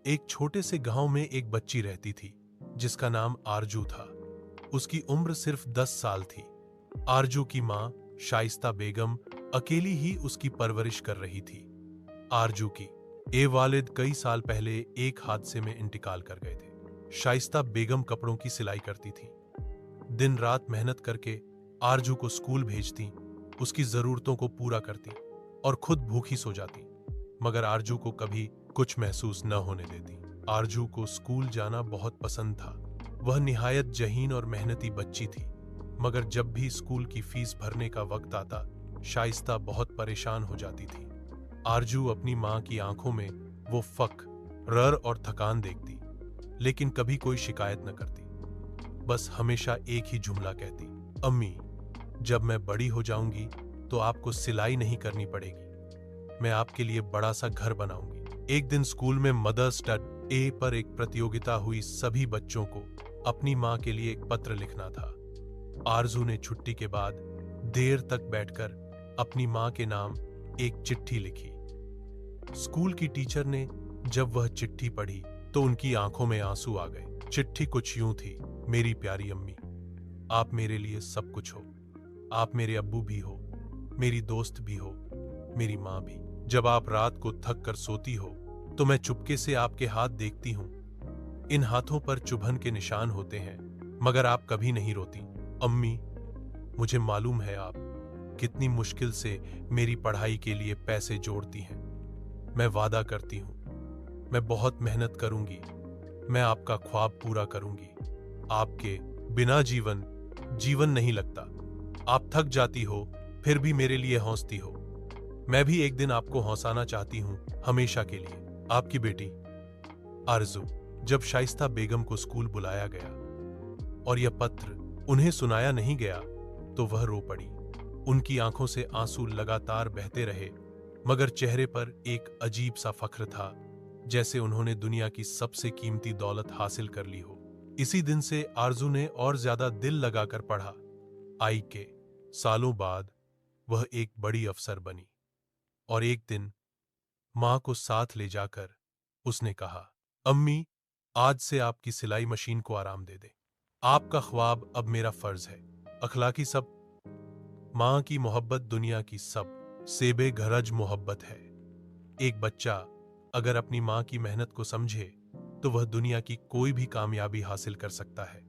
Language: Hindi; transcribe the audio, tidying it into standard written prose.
एक छोटे से गांव में एक बच्ची रहती थी जिसका नाम आरजू था। उसकी उम्र सिर्फ 10 साल थी। आरजू की मां शाइस्ता बेगम अकेली ही उसकी परवरिश कर रही थी। आरजू की वालिद कई साल पहले एक हादसे में इंतकाल कर गए थे। शाइस्ता बेगम कपड़ों की सिलाई करती थी। दिन रात मेहनत करके आरजू को स्कूल भेजती, उसकी जरूरतों को पूरा करती और खुद भूखी सो जाती, मगर आरजू को कभी कुछ महसूस न होने देती। आरजू को स्कूल जाना बहुत पसंद था। वह निहायत जहीन और मेहनती बच्ची थी, मगर जब भी स्कूल की फीस भरने का वक्त आता, शाइस्ता बहुत परेशान हो जाती थी। आरजू अपनी मां की आंखों में वो फक्र और थकान देखती, लेकिन कभी कोई शिकायत न करती। बस हमेशा एक ही जुमला कहती, अम्मी, जब मैं बड़ी हो जाऊंगी तो आपको सिलाई नहीं करनी पड़ेगी। मैं आपके लिए बड़ा सा घर बनाऊंगी। एक दिन स्कूल में मदर्स डे पर एक प्रतियोगिता हुई। सभी बच्चों को अपनी मां के लिए एक पत्र लिखना था। आरजू ने छुट्टी के बाद देर तक बैठकर अपनी मां के नाम एक चिट्ठी लिखी। स्कूल की टीचर ने जब वह चिट्ठी पढ़ी तो उनकी आंखों में आंसू आ गए। चिट्ठी कुछ यूं थी, मेरी प्यारी अम्मी, आप मेरे लिए सब कुछ हो। आप मेरे अब्बू भी हो, मेरी दोस्त भी हो, मेरी मां भी। जब आप रात को थक कर सोती हो तो मैं चुपके से आपके हाथ देखती हूं। इन हाथों पर चुभन के निशान होते हैं, मगर आप कभी नहीं रोती। अम्मी, मुझे मालूम है आप कितनी मुश्किल से मेरी पढ़ाई के लिए पैसे जोड़ती हैं। मैं वादा करती हूं, मैं बहुत मेहनत करूंगी। मैं आपका ख्वाब पूरा करूंगी। आपके बिना जीवन नहीं लगता। आप थक जाती हो, फिर भी मेरे लिए हंसती हो। मैं भी एक दिन आपको हंसाना चाहती हूं, हमेशा के लिए। आपकी बेटी आरजू। जब शाइस्ता बेगम को स्कूल बुलाया गया और यह पत्र उन्हें सुनाया नहीं गया तो वह रो पड़ी। उनकी आंखों से आंसू लगातार बहते रहे, मगर चेहरे पर एक अजीब सा फख्र था, जैसे उन्होंने दुनिया की सबसे कीमती दौलत हासिल कर ली हो। इसी दिन से आरजू ने और ज्यादा दिल लगाकर पढ़ा। आई के सालों बाद वह एक बड़ी अफसर बनी और एक दिन मां को साथ ले जाकर उसने कहा, अम्मी, आज से आपकी सिलाई मशीन को आराम दे दे। आपका ख्वाब अब मेरा फर्ज है। अखलाकी सब मां की मोहब्बत दुनिया की सब से बेगरज मोहब्बत है। एक बच्चा अगर अपनी मां की मेहनत को समझे तो वह दुनिया की कोई भी कामयाबी हासिल कर सकता है।